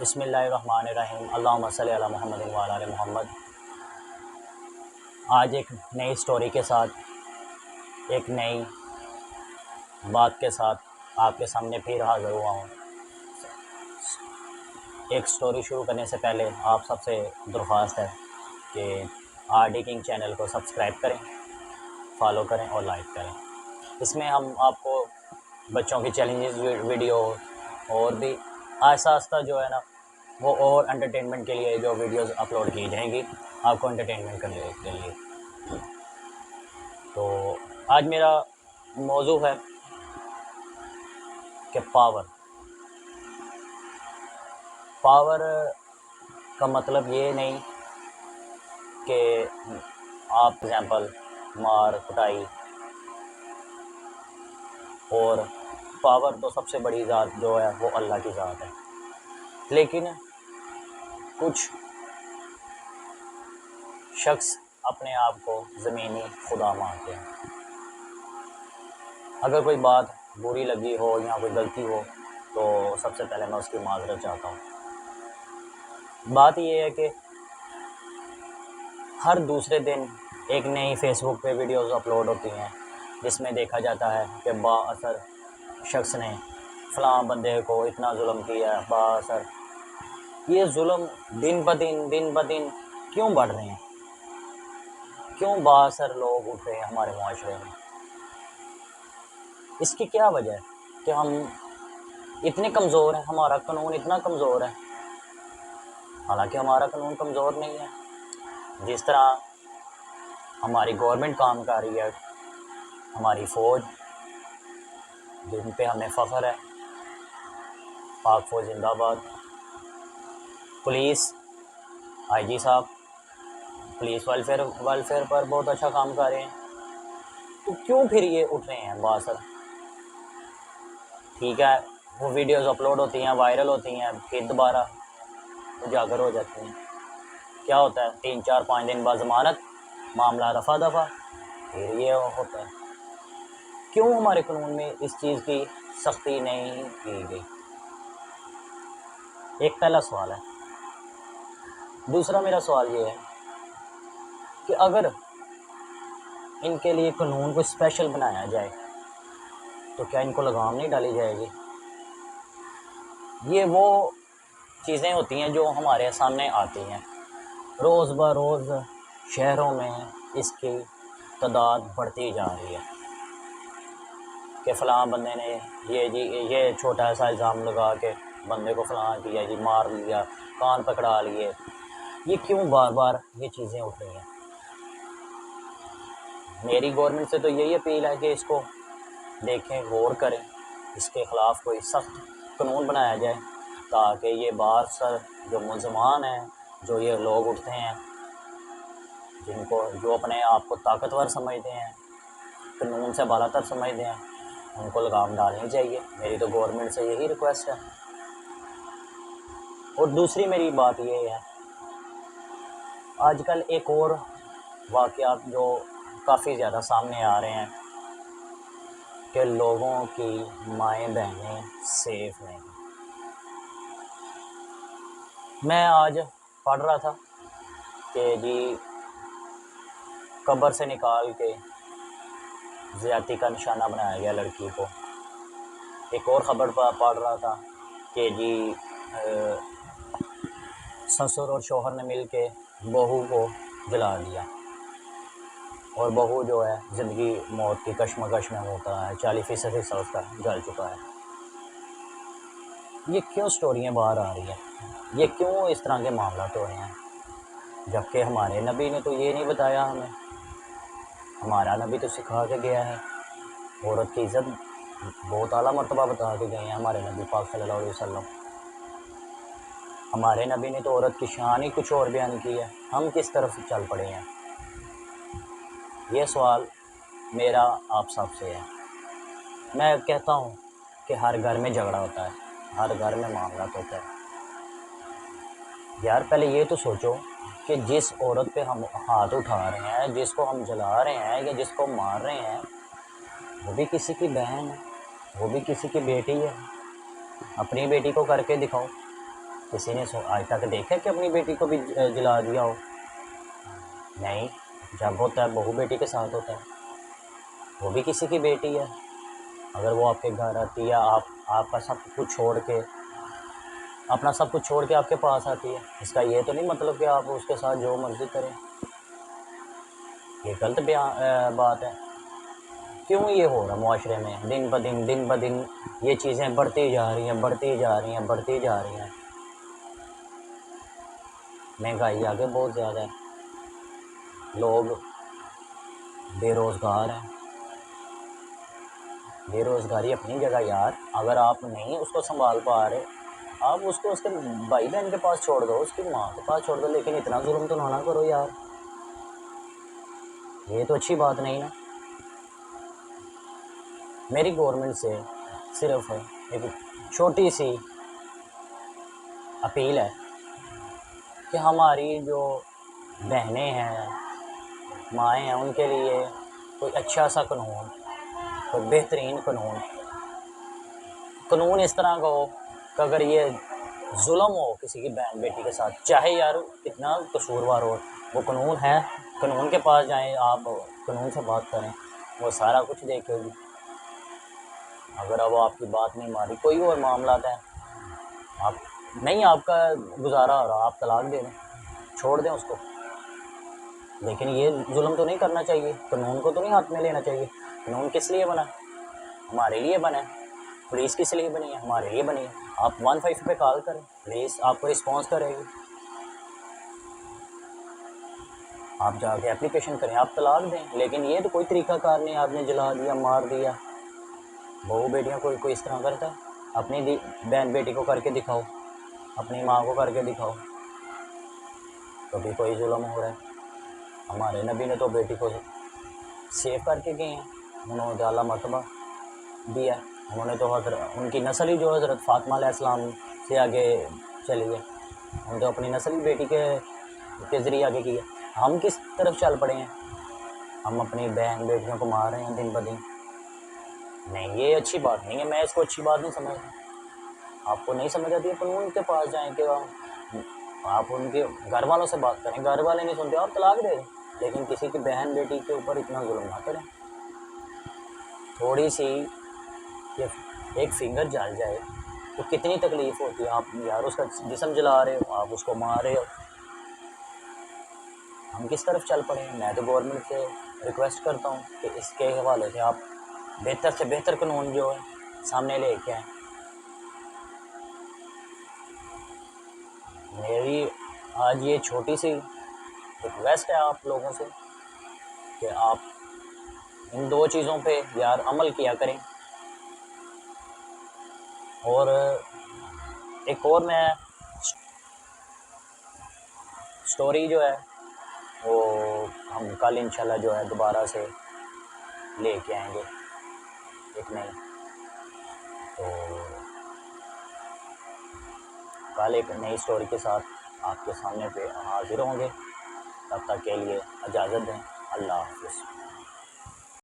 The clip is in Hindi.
बिस्मिल्लाहिर्रहमानिर्रहीम अल्लाहुम्मा सल्लि अला मुहम्मद व अला आलि मुहम्मद। आज एक नई स्टोरी के साथ, एक नई बात के साथ आपके सामने फिर हाज़िर हुआ हूँ। एक स्टोरी शुरू करने से पहले आप सबसे दरख्वास्त है कि आरडी किंग चैनल को सब्सक्राइब करें, फॉलो करें और लाइक करें। इसमें हम आपको बच्चों की चैलेंजेस वीडियो और भी आहिस्ता आहिस्ता जो है ना वो और एंटरटेनमेंट के लिए जो वीडियोस अपलोड की जाएंगी आपको एंटरटेनमेंट करने के लिए। तो आज मेरा मौजू है कि पावर का मतलब ये नहीं कि आप एग्जांपल मार कुटाई, और पावर तो सबसे बड़ी ज़ात जो है वो अल्लाह की ज़ात है, लेकिन कुछ शख्स अपने आप को ज़मीनी खुदा मानते हैं। अगर कोई बात बुरी लगी हो या कोई गलती हो तो सबसे पहले मैं उसकी माज़रत चाहता हूँ। बात ये है कि हर दूसरे दिन एक नई फेसबुक पे वीडियोस अपलोड होती हैं जिसमें देखा जाता है कि बाअसर शख्स ने फ़लाँ बंदे को इतना जुल्म किया है। बाअसर ये जुल्म दिन ब दिन क्यों बढ़ रहे हैं? क्यों बाअसर लोग उठ रहे हैं हमारे माशरे में? इसकी क्या वजह है कि हम इतने कमज़ोर हैं, हमारा कानून इतना कमज़ोर है। हालांकि हमारा कानून कमज़ोर नहीं है। जिस तरह हमारी गवर्नमेंट काम कर रही है, हमारी फ़ौज जिन पे हमें फ़ख्र है, पाक फ़ौज जिंदाबाद, पुलिस आईजी साहब पुलिस वेलफेयर पर बहुत अच्छा काम कर रहे हैं, तो क्यों फिर ये उठ रहे हैं बाअसर? ठीक है, वो वीडियोस अपलोड होती हैं, वायरल होती हैं, फिर दोबारा उजागर हो जाती हैं। क्या होता है, 3-4-5 दिन बाद ज़मानत, मामला रफ़ा दफ़ा, फिर ये होता है। क्यों हमारे कानून में इस चीज़ की सख्ती नहीं की गई? एक पहला सवाल है। दूसरा मेरा सवाल ये है कि अगर इनके लिए कानून को स्पेशल बनाया जाए तो क्या इनको लगाम नहीं डाली जाएगी? ये वो चीज़ें होती हैं जो हमारे सामने आती हैं रोज़ ब रोज़। शहरों में इसकी तादाद बढ़ती जा रही है कि फ़लाँ बंदे ने ये छोटा सा इल्ज़ाम लगा के बंदे को फ़लाँ किया जी, मार लिया, कान पकड़ा लिए। ये क्यों बार बार ये चीज़ें उठ रही हैं? मेरी गवर्नमेंट से तो यही अपील है कि इसको देखें, गौर करें, इसके ख़िलाफ़ कोई सख्त कानून बनाया जाए ताकि ये बाअसर जो मुलज़मान हैं, जो ये लोग उठते हैं जो अपने आप को ताकतवर समझते हैं, कानून से बालातर समझते हैं, उनको लगाम डालनी चाहिए। मेरी तो गवर्नमेंट से यही रिक्वेस्ट है। और दूसरी मेरी बात ये है, आजकल एक और वाक़यात जो काफ़ी ज़्यादा सामने आ रहे हैं कि लोगों की माएँ बहनें सेफ़ नहीं। मैं आज पढ़ रहा था कि जी कब्र से निकाल के ज़्यादती का निशाना बनाया गया लड़की को। एक और ख़बर पढ़ रहा था कि जी ससुर और शौहर ने मिल के बहू को जला दिया और बहू जो है ज़िंदगी मौत की कशमकश में होता है, 40% हिस्सा उसका जल चुका है। ये क्यों स्टोरियाँ बाहर आ रही हैं? ये क्यों इस तरह के मामला हो रहे हैं? जबकि हमारे नबी ने तो ये नहीं बताया हमें। हमारा नबी तो सिखा के गया है, औरत की इज़्ज़त बहुत आला मर्तबा बता के गए हैं हमारे नबी पाक सल्लल्लाहु अलैहि वसल्लम। हमारे नबी ने तो औरत की शान ही कुछ और बयान की है, हम किस तरफ चल पड़े हैं? ये सवाल मेरा आप सबसे है। मैं कहता हूँ कि हर घर में झगड़ा होता है, हर घर में मामला होता है। यार पहले ये तो सोचो कि जिस औरत पे हम हाथ उठा रहे हैं, जिसको हम जला रहे हैं या जिसको मार रहे हैं, वो भी किसी की बहन है, वो भी किसी की बेटी है। अपनी बेटी को करके दिखाओ, किसी ने आज तक देखा कि अपनी बेटी को भी जला दिया हो? नहीं। जब होता है बहू बेटी के साथ होता है, वो भी किसी की बेटी है। अगर वो आपके घर आती है, आपका सब कुछ छोड़ के, अपना सब कुछ छोड़ के आपके पास आती है, इसका ये तो नहीं मतलब कि आप उसके साथ जो मर्ज़ी करें। ये गलत बात है। क्यों ये हो रहा है मुआशरे में? दिन ब दिन ये चीज़ें बढ़ती जा रही हैं, बढ़ती जा रही हैं, बढ़ती जा रही हैं। महंगाई आगे बहुत ज़्यादा है, लोग बेरोज़गार हैं। बेरोज़गारी अपनी जगह यार, अगर आप नहीं उसको संभाल पा रहे, आप उसको उसके भाई बहन के पास छोड़ दो, उसकी माँ के पास छोड़ दो, लेकिन इतना जुल्म तो ना करो यार। ये तो अच्छी बात नहीं ना। मेरी गवर्नमेंट से सिर्फ एक छोटी सी अपील है कि हमारी जो बहनें हैं, माएँ हैं, उनके लिए कोई अच्छा सा कानून, कोई बेहतरीन कानून इस तरह का हो कि अगर ये जुल्म हो किसी की बहन बेटी के साथ, चाहे यार कितना कसूरवार हो, वो कानून है, कानून के पास जाएं, आप कानून से बात करें, वो सारा कुछ देखेगी। अगर अब आपकी बात नहीं मानी, कोई और मामला है, आप नहीं, आपका गुजारा हो रहा, आप तलाक दे दें, छोड़ दें उसको, लेकिन ये जुल्म तो नहीं करना चाहिए। कानून को तो नहीं हाथ में लेना चाहिए। कानून किस लिए बना? हमारे लिए बना है। पुलिस किस लिए बनी है? हमारे लिए बनी है। आप 15 पे कॉल करें, पुलिस आपको रिस्पॉन्स करेगी। आप जाके एप्लीकेशन करें, आप तलाक दें, लेकिन ये तो कोई तरीक़ाकार नहीं। आपने जला दिया, मार दिया। बहू बेटियाँ कोई इस तरह करता है? अपनी बहन बेटी को करके दिखाओ, अपनी माँ को करके दिखाओ, कभी कोई जुल्म हो रहा है। हमारे नबी ने तो बेटी को सेव करके गए हैं, उन्होंने तो आला मर्तबा दिया। उन्होंने तो उनकी नस्ल ही जो हज़रत फ़ातिमा अलैहिस्सलाम से आगे चली है, उन्होंने तो अपनी नस्ल ही बेटी के ज़रिए आगे की है। हम किस तरफ चल पड़े हैं? हम अपनी बहन बेटियों को मार रहे हैं दिन ब दिन। नहीं, ये अच्छी बात नहीं है, मैं इसको अच्छी बात नहीं समझता। आपको नहीं समझ आती है, कानून के पास जाएँ कि आप उनके घर वालों से बात करें। घर वाले नहीं सुनते, आप तलाक दे दें, लेकिन किसी की बहन बेटी के ऊपर इतना जुल्म ना करें। थोड़ी सी ये एक फिंगर जल जाए तो कितनी तकलीफ़ होती है। आप यार उसका जिस्म जला रहे हो, आप उसको मार रहे हो। हम किस तरफ चल पड़े हैं? मैं तो गवर्नमेंट से रिक्वेस्ट करता हूँ कि इसके हवाले से आप बेहतर से बेहतर कानून जो है सामने लेके आएँ। मेरी आज ये छोटी सी रिक्वेस्ट है आप लोगों से कि आप इन 2 चीज़ों पे यार अमल किया करें। और एक और मैं स्टोरी जो है वो हम कल इंशाल्लाह जो है दोबारा से लेके आएंगे एक नई। तो कल एक नई स्टोरी के साथ आपके सामने पे हाजिर होंगे। तब तक के लिए इजाज़त दें। अल्लाह हाफ़िज़।